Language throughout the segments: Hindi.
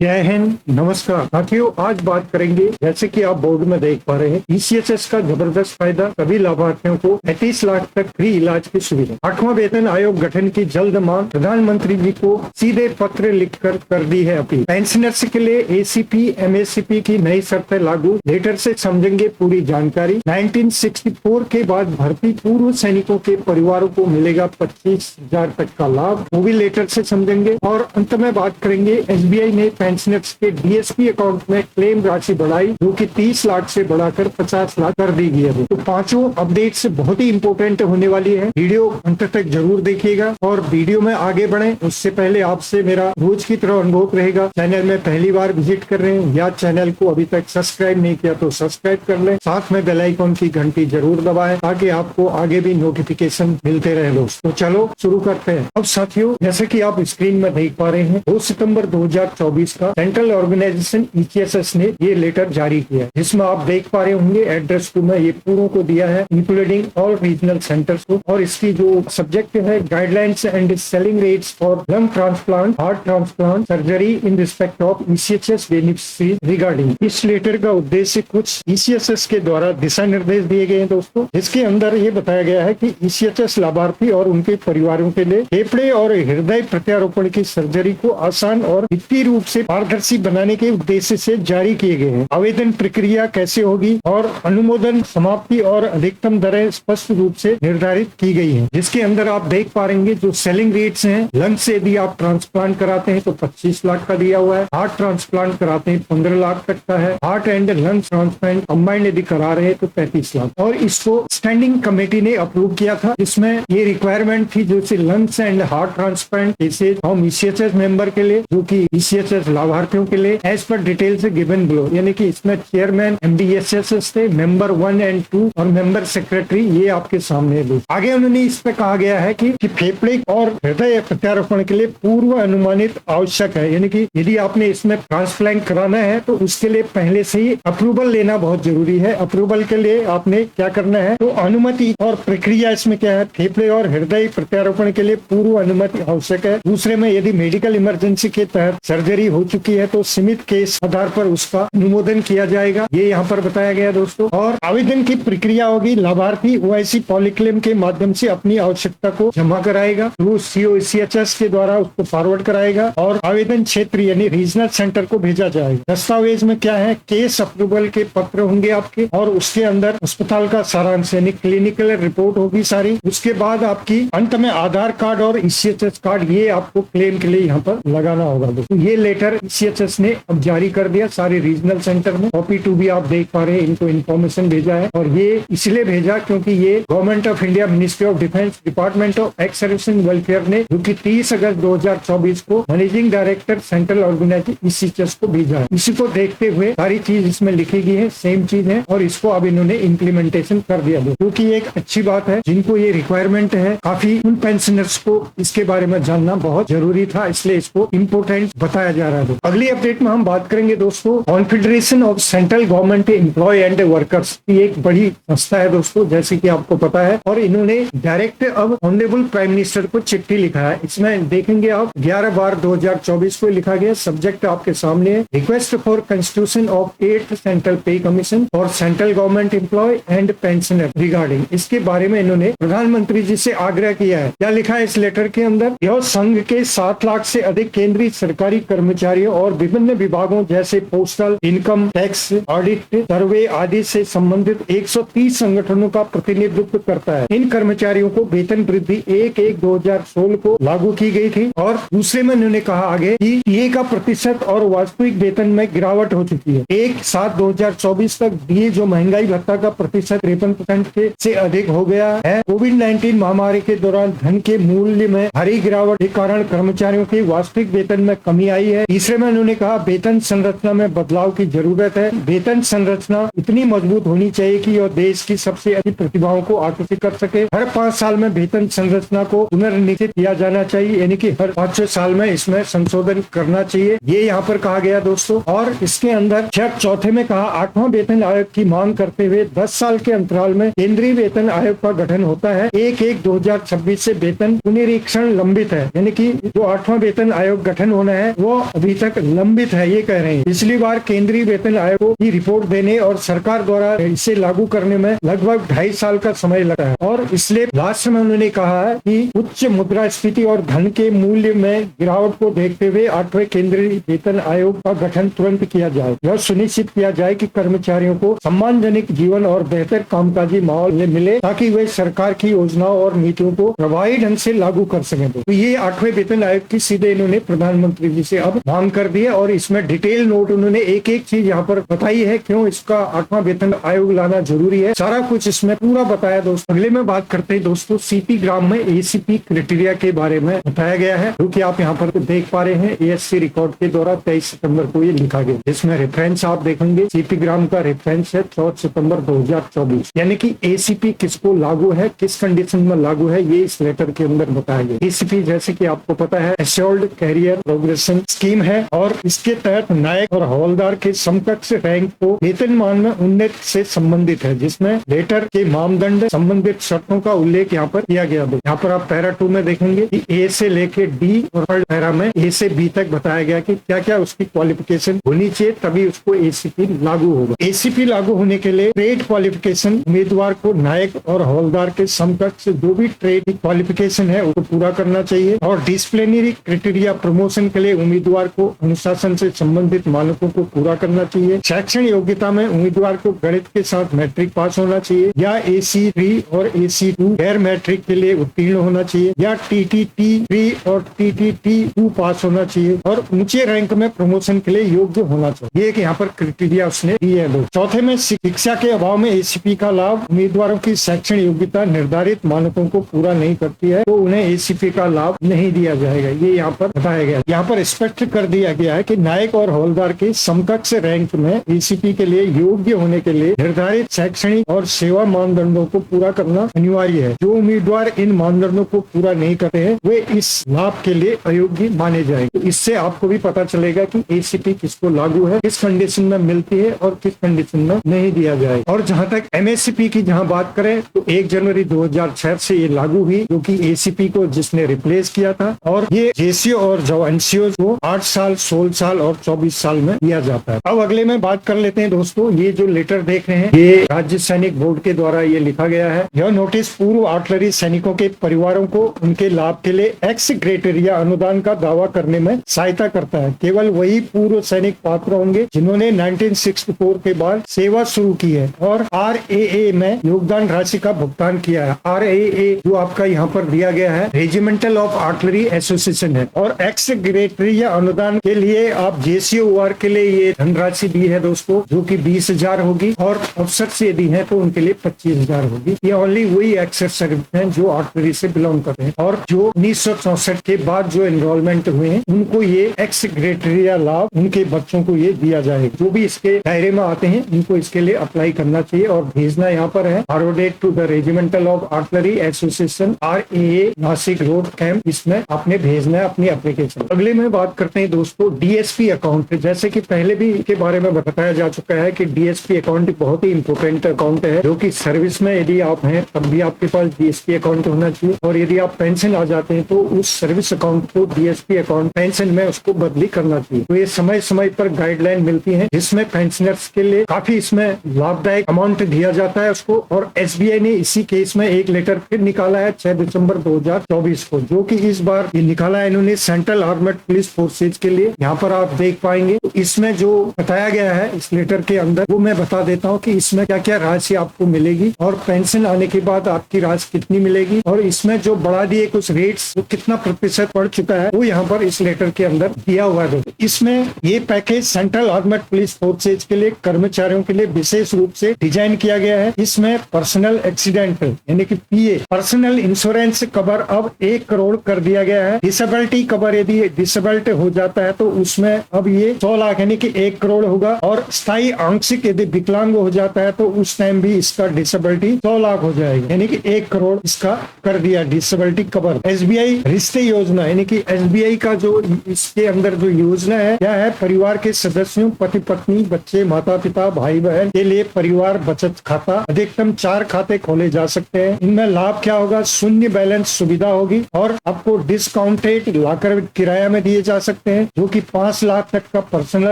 जय हिंद, नमस्कार साथियों। आज बात करेंगे, जैसे कि आप बोर्ड में देख पा रहे हैं, ईसीएचएस का जबरदस्त फायदा, सभी लाभार्थियों को 35 लाख तक फ्री इलाज की सुविधा। 8वां वेतन आयोग गठन की जल्द मांग, प्रधानमंत्री जी को सीधे पत्र लिखकर कर दी है अपील। पेंशनर्स के लिए एसीपी एमएससीपी की नई शर्तें लागू, लेटर से समझेंगे पूरी जानकारी। 1964 के बाद भर्ती पूर्व सैनिकों के परिवारों को मिलेगा 25,000 तक का लाभ, वो भी लेटर से समझेंगे। और अंत में बात करेंगे, एसबीआई ने पेंशनर्स के डीएसपी अकाउंट में क्लेम राशि बढ़ाई, जो कि 30 लाख से बढ़ाकर 50 लाख कर दी गई है। तो पांचों अपडेट्स बहुत ही इंपॉर्टेंट होने वाली है, वीडियो अंत तक जरूर देखिएगा। और वीडियो में आगे बढ़े उससे पहले आपसे मेरा रोज की तरह अनुरोध रहेगा, चैनल में पहली बार विजिट कर रहे हैं या चैनल को अभी तक सब्सक्राइब नहीं किया तो सब्सक्राइब कर लें, साथ में बेल आइकन की घंटी जरूर दबाएं ताकि आपको आगे भी नोटिफिकेशन मिलते रहे दोस्तों। तो चलो शुरू करते हैं। अब साथियों, जैसे कि आप स्क्रीन में देख पा रहे हैं, 2 सितंबर 2024 का सेंट्रल ऑर्गेनाइजेशन ईसीएचएस ने ये लेटर जारी किया है, जिसमें आप देख पा रहे होंगे एड्रेस टू में ये पूरों को दिया है, इंक्लूडिंग ऑल रीजनल सेंटर्स को। और इसकी जो सब्जेक्ट है, guidelines and selling rates for lung transplant, heart transplant surgery in respect of ECHS beneficiaries regarding. इस लेटर का उद्देश्य कुछ ईसीएचएस के द्वारा दिशा निर्देश दिए गए हैं दोस्तों, जिसके अंदर ये बताया गया है कि ईसीएचएस लाभार्थी और उनके परिवारों के लिए फेफड़े और हृदय प्रत्यारोपण की सर्जरी को आसान और वित्तीय रूप से पारदर्शी बनाने के उद्देश्य से जारी किए गए हैं। आवेदन प्रक्रिया कैसे होगी और अनुमोदन समाप्ति और अधिकतम दरें स्पष्ट रूप से निर्धारित की गई हैं, जिसके अंदर आप देख पाएंगे जो सेलिंग रेट्स हैं। लंग से यदि आप ट्रांसप्लांट कराते हैं तो 25 लाख का दिया हुआ है, हार्ट ट्रांसप्लांट कराते हैं 15 लाख तक का है, heart and lung transplant combined यदि करा रहे हैं तो 35 लाख। और इसको स्टैंडिंग कमेटी ने अप्रूव किया था, जिसमें ये रिक्वायरमेंट थी जो lungs and heart transplant cases हम ईसीएचएस मेंबर के लिए, जो कि ईसीएचएस लाभार्थियों के लिए एज पर डिटेल से गिवन बिलो, यानी कि इसमें चेयरमैन एमडीएसएस थे, मेंबर 1 और 2 और मेंबर सेक्रेटरी, ये आपके सामने है। आगे उन्होंने इस पे कहा गया है कि फेफड़े और हृदय प्रत्यारोपण के लिए पूर्व अनुमानित आवश्यक है, यानी कि यदि आपने इसमें ट्रांसप्लांट कराना है तो उसके लिए पहले से ही अप्रूवल लेना बहुत जरूरी है। अप्रूवल के लिए आपने क्या करना है, तो अनुमति और प्रक्रिया इसमें क्या है, फेफड़े और हृदय प्रत्यारोपण के लिए पूर्व अनुमति आवश्यक है। दूसरे में यदि मेडिकल इमरजेंसी के तहत सर्जरी हो चुकी है तो सीमित केस आधार पर उसका अनुमोदन किया जाएगा, ये यहाँ पर बताया गया दोस्तों। और आवेदन की प्रक्रिया होगी, लाभार्थी ओआईसी पॉलीक्लेम के माध्यम से अपनी आवश्यकता को जमा कराएगा, थ्रू सीओसीएचएस के द्वारा उसको फॉरवर्ड कराएगा और आवेदन क्षेत्र यानी रीजनल सेंटर को भेजा जाएगा। दस्तावेज में क्या है, केस अप्रूवल के पत्र होंगे आपके, और उसके अंदर अस्पताल का सारांश यानी क्लिनिकल रिपोर्ट होगी सारी। उसके बाद आपकी अंत में आधार कार्ड और ईसीएचएस कार्ड, ये आपको क्लेम के लिए यहाँ पर लगाना होगा दोस्तों। ये लेटर ईसीएचएस ने अब जारी कर दिया सारे रीजनल सेंटर में। कॉपी 2 भी आप देख पा रहे हैं, इनको इन्फॉर्मेशन भेजा है, और ये इसलिए भेजा क्योंकि ये government of India, ministry of defence, department of ex service and welfare ने, जो कि 30 अगस्त 2024 को managing director central organisation ECHS को भेजा है। इसी को देखते हुए सारी चीज इसमें लिखी गई है, सेम चीज है, और इसको अब इन्होंने इम्प्लीमेंटेशन कर दिया, क्योंकि एक अच्छी बात है। जिनको ये रिक्वायरमेंट है, काफी उन पेंशनर्स को इसके बारे में जानना बहुत जरूरी था, इसलिए इसको इम्पोर्टेंट बताया जा रहा है। अगली अपडेट में हम बात करेंगे दोस्तों, confederation of central government employ and workers, ये एक बड़ी संस्था है दोस्तों, जैसे कि आपको पता है, और इन्होंने डायरेक्ट अब ऑनरेबल प्राइम मिनिस्टर को चिट्ठी लिखा है। इसमें देखेंगे आप 11/2024 को लिखा गया, सब्जेक्ट आपके सामने है, request for constitution of 8th central pay commission for central government employ and pensioner regarding. इसके बारे में इन्होंने प्रधानमंत्री जी से आग्रह किया है। क्या लिखा है इस लेटर के अंदर, यह संघ के 7 लाख से अधिक केंद्रीय सरकारी कर्मचारियों और विभिन्न विभागों जैसे पोस्टल, इनकम टैक्स, ऑडिट, सर्वे आदि से संबंधित 130 संगठनों का प्रतिनिधित्व करता है। इन कर्मचारियों को वेतन वृद्धि 1/1/2016 को लागू की गई थी। और दूसरे में उन्होंने कहा आगे कि डीए का प्रतिशत और वास्तविक वेतन में गिरावट हो चुकी है। 1/7/2024 तक डीए जो महंगाई भत्ता का प्रतिशत 53% से अधिक हो गया है। कोविड-19 महामारी के दौरान धन के मूल्य में भारी गिरावट के कारण कर्मचारियों के वास्तविक वेतन में कमी आई है। तीसरे में उन्होंने कहा वेतन संरचना में बदलाव की जरूरत है। वेतन संरचना इतनी मजबूत होनी चाहिए कि यह देश की सबसे अधिक प्रतिभाओं को आकर्षित कर सके। हर 5 साल में वेतन संरचना को पुनर्निश्चित किया जाना चाहिए, यानी कि हर 5 साल में इसमें संशोधन करना चाहिए, ये यहाँ पर कहा गया दोस्तों। और इसके अंदर चौथे में कहा 8वां वेतन आयोग की मांग करते हुए 10 साल के अंतराल में केंद्रीय वेतन आयोग का गठन होता है। 1/1/2026 से वेतन पुनरीक्षण लंबित है, यानी कि जो 8वां वेतन आयोग गठन होना है वो अभी अभी तक लंबित है, ये कह रहे हैं। पिछली बार केंद्रीय वेतन आयोग की रिपोर्ट देने और सरकार द्वारा इसे लागू करने में लगभग 2.5 साल का समय लगा है, और इसलिए लास्ट में उन्होंने कहा है कि उच्च मुद्रास्फीति और धन के मूल्य में गिरावट को देखते हुए 8वें केंद्रीय वेतन आयोग का गठन तुरंत किया जाए। यह सुनिश्चित किया जाए कि कर्मचारियों को सम्मानजनक जीवन और बेहतर कामकाजी माहौल मिले, ताकि वे सरकार की योजनाओं और नीतियों को प्रभावी ढंग से लागू कर सकें। तो ये 8वें वेतन आयोग की सीधे इन्होंने प्रधानमंत्री जी से अब मांग कर दी है, और इसमें डिटेल नोट उन्होंने एक एक चीज यहाँ पर बताई है, क्यों इसका 8वां वेतन आयोग लाना जरूरी है, सारा कुछ इसमें पूरा बताया दोस्तों। अगले में बात करते हैं दोस्तों सीपी ग्राम में एसीपी क्राइटेरिया के बारे में बताया गया है, जो कि आप यहाँ पर देख पा रहे हैं। एएससी रिकॉर्ड के द्वारा 23 सितंबर को ये लिखा गया। इसमें रेफरेंस आप देखेंगे, सीपी ग्राम का रेफरेंस है 14 सितंबर 2024, यानी कि एसीपी किसको लागू है, किस कंडीशन में लागू है, ये इस लेटर के अंदर बताया गया। एसीपी जैसे कि आपको पता है एश्योर्ड कैरियर प्रोग्रेशन स्कीम है, और इसके तहत नायक और हवलदार के समकक्ष रैंक को वेतनमान में उन्नति से संबंधित है, जिसमें लेटर के मानदंड संबंधित शर्तों का उल्लेख यहाँ पर किया गया। यहाँ पर आप पैरा 2 में देखेंगे कि ए से लेके डी, और पैरा में ए से बी तक बताया गया कि क्या क्या उसकी क्वालिफिकेशन होनी चाहिए, तभी उसको एसीपी लागू होगा। एसीपी लागू होने के लिए ट्रेड क्वालिफिकेशन उम्मीदवार को नायक और हवलदार के समकक्ष जो भी ट्रेड की क्वालिफिकेशन है उसको पूरा करना चाहिए, और डिसिप्लिनरी क्राइटेरिया प्रमोशन के लिए उम्मीदवार को अनुशासन से संबंधित मानकों को पूरा करना चाहिए। शैक्षणिक योग्यता में उम्मीदवार को गणित के साथ मैट्रिक पास होना चाहिए, या AC3 और AC2 गैर मैट्रिक के लिए उत्तीर्ण होना चाहिए, या TTT3 और TTT2 पास होना चाहिए, और ऊंचे रैंक में प्रमोशन के लिए योग्य होना चाहिए। ये यहाँ पर क्राइटेरिया उसने दिए हैं। चौथे में शिक्षा के अभाव में एसीपी का लाभ, उम्मीदवारों की शैक्षणिक योग्यता निर्धारित मानकों को पूरा नहीं करती है तो उन्हें एसीपी का लाभ नहीं दिया जाएगा, ये यहाँ पर बताया गया। यहाँ पर स्पष्ट कर दिया गया है कि नायक और हवलदार के समकक्ष रैंक में एसीपी के लिए योग्य होने के लिए निर्धारित शैक्षणिक और सेवा मानदंडों को पूरा करना अनिवार्य है। जो उम्मीदवार इन मानदंडों को पूरा नहीं करते हैं वे इस लाभ के लिए अयोग्य माने जाएंगे। तो इससे आपको भी पता चलेगा कि एसीपी किसको लागू है, किस कंडीशन में मिलती है और किस कंडीशन में नहीं दिया जाएगा। और जहां तक एमएससीपी की जहां बात करें तो 1 जनवरी 2006 से ये लागू हुई, जो कि एसीपी को जिसने रिप्लेस किया था, और ये जेसीओ और जवानसीओ को 8 साल, 16 साल और 24 साल में दिया जाता है। अब अगले में बात कर लेते हैं दोस्तों, ये जो लेटर देख रहे हैं ये राज्य सैनिक बोर्ड के द्वारा ये लिखा गया है। यह नोटिस पूर्व आर्टिलरी सैनिकों के परिवारों को उनके लाभ के लिए एक्स ग्रेटेरिया अनुदान का दावा करने में सहायता करता है। केवल वही पूर्व सैनिक पात्र होंगे जिन्होंने 1964 के बाद सेवा शुरू की है और RAA में योगदान राशि का भुगतान किया है। RAA जो आपका यहाँ पर दिया गया है रेजिमेंटल ऑफ आर्टिलरी एसोसिएशन है, और एक्स ग्रेटेरिया अनुदान के लिए आप JCOR के लिए ये धनराशि दी है दोस्तों, जो कि 20,000 होगी, और अफसर से दी है तो उनके लिए 25,000 होगी। ये ओनली वही एक्सेस सर्विस हैं जो आर्टिलरी से बिलोंग करते हैं, और जो 1964 के बाद जो एनरोलमेंट हुए हैं उनको ये एक्स ग्रेटेरिया लाभ उनके बच्चों को ये दिया जाएगा। जो भी इसके दायरे में आते हैं उनको इसके लिए अप्लाई करना चाहिए, और भेजना यहाँ पर है forwarded to the regimental of artillery association RAA Nashik road camp, इसमें आपने भेजना है अपनी एप्लीकेशन। अगले में बात करते हैं दोस्तों DSP अकाउंट। जैसे कि पहले भी के बारे में बताया जा चुका है कि DSP अकाउंट बहुत ही इंपोर्टेंट अकाउंट है, जो कि सर्विस में यदि आप हैं तब भी आपके पास DSP अकाउंट होना चाहिए, और यदि आप पेंशन आ जाते हैं तो उस सर्विस अकाउंट को DSP अकाउंट पेंशन में उसको बदली करना चाहिए। तो ये समय समय पर गाइडलाइन मिलती है, जिसमें पेंशनर्स के लिए काफी इसमें लाभदायक अमाउंट दिया जाता है उसको। और SBI ने इसी केस में एक लेटर फिर निकाला है 6 दिसंबर 2024 को, जो कि इस बार ये निकाला है इन्होंने सेंट्रल आर्मड पुलिस फोर्सेज के लिए। यहाँ पर आप देख पाएंगे तो इसमें जो बताया गया है इस लेटर के अंदर वो मैं बता देता हूँ कि इसमें क्या क्या राशि आपको मिलेगी, और पेंशन आने के बाद आपकी राशि कितनी मिलेगी, और इसमें जो बढ़ा दिए कुछ रेट्स वो कितना प्रतिशत बढ़ चुका है वो यहाँ पर इस लेटर के अंदर दिया हुआ है। इसमें ये package central armed police forces के लिए कर्मचारियों के लिए विशेष रूप से डिजाइन किया गया है। इसमें पर्सनल एक्सीडेंटल यानी कि PA पर्सनल इंश्योरेंस कवर अब 1 करोड़ कर दिया गया है। डिसेबिलिटी कवर यदि डिसेबिलिटी हो जाता है तो उसमें अब ये 100 लाख यानी कि 1 करोड़ होगा, और स्थायी आंशिक यदि विकलांग हो जाता है तो उस टाइम भी इसका डिसेबिलिटी 100 लाख हो जाएगा, यानी कि 1 करोड़ इसका कर दिया डिसेबिलिटी कवर। SBI रिश्ते योजना यानी कि SBI का जो इसके अंदर जो योजना है क्या है, परिवार के सदस्यों पति पत्नी बच्चे माता पिता भाई बहन के लिए परिवार बचत खाता, अधिकतम 4 खाते खोले जा सकते हैं। इनमें लाभ क्या होगा, शून्य बैलेंस सुविधा होगी, और आपको डिस्काउंटेड लाकर किराया में दिए जा सकते हैं। हैं, जो कि 5 लाख तक का पर्सनल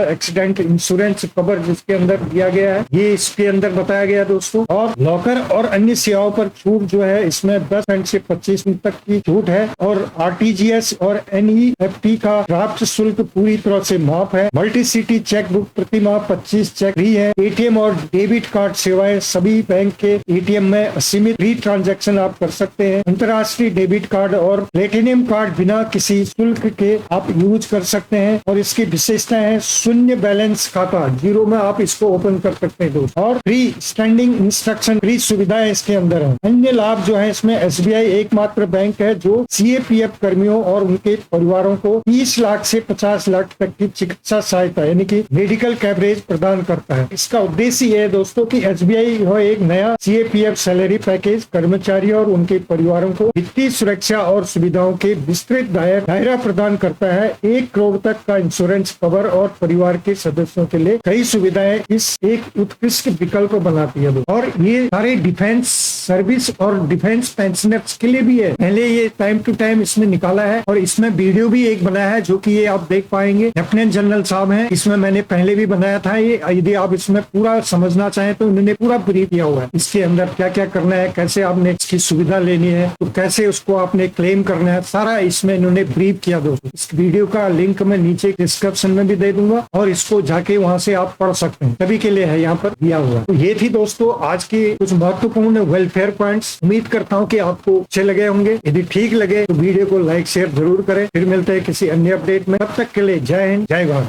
एक्सीडेंट इंश्योरेंस कवर जिसके अंदर दिया गया है, ये इसके अंदर बताया गया दोस्तों। और लॉकर और अन्य सेवाओं पर छूट जो है इसमें 10% से 25% तक की छूट है। और आरटीजीएस और एनईएफटी का ड्राफ्ट शुल्क पूरी तरह से माफ है। मल्टी सिटी चेक बुक प्रति माह 25 चेक फ्री है। एटीएम और डेबिट कार्ड सेवाएं सभी बैंक के एटीएम में असीमित फ्री ट्रांजैक्शन आप कर सकते हैं। अंतर्राष्ट्रीय डेबिट कार्ड और प्लेटिनियम कार्ड बिना किसी शुल्क के आप यूज कर सकते हैं। और इसकी विशेषता है शून्य बैलेंस खाता, जीरो में आप इसको ओपन कर सकते हैं दोस्तों। और फ्री स्टैंडिंग इंस्ट्रक्शन फ्री सुविधाएं इसके अंदर है। अन्य लाभ जो है इसमें एसबीआई एकमात्र बैंक है जो सीएपीएफ कर्मियों और उनके परिवारों को 30 लाख से 50 लाख तक की चिकित्सा सहायता यानी कि मेडिकल कवरेज प्रदान करता है। इसका उद्देश्य यह है दोस्तों कि एसबीआई एक नया सीएपीएफ सैलरी पैकेज कर्मचारियों और उनके परिवारों को वित्तीय सुरक्षा और सुविधाओं के विस्तृत दायरा प्रदान करता है। 1 करोड़ तक का इंश्योरेंस कवर और परिवार के सदस्यों के लिए कई सुविधाएं इस एक उत्कृष्ट विकल्प बनाती है। और ये सारे डिफेंस सर्विस और डिफेंस पेंशनर्स के लिए भी है। पहले ये टाइम टू टाइम इसमें निकाला है और इसमें वीडियो भी एक बनाया है जो कि ये आप देख पाएंगे। लेफ्टिनेंट जनरल साहब हैं, इसमें मैंने पहले भी बनाया था ये। यदि आप इसमें पूरा समझना चाहें तो उन्होंने पूरा ब्रीफ किया हुआ है इसके अंदर क्या क्या करना है, कैसे आपने इसकी सुविधा लेनी है, तो कैसे उसको आपने क्लेम करना है, सारा इसमें इन्होंने ब्रीफ किया दोस्तों। इस वीडियो का लिंक मैं नीचे डिस्क्रिप्शन में भी दे दूंगा और इसको जाके वहां से आप पढ़ सकते हैं, सभी के लिए है यहाँ पर दिया हुआ। तो ये थी दोस्तों आज की कुछ महत्वपूर्ण वेलफेयर पॉइंट्स। उम्मीद करता हूँ कि आपको अच्छे लगे होंगे। यदि ठीक लगे तो वीडियो को लाइक शेयर जरूर करें। फिर मिलते हैं किसी अन्य अपडेट में, तब तक के लिए जय हिंद जय भारत।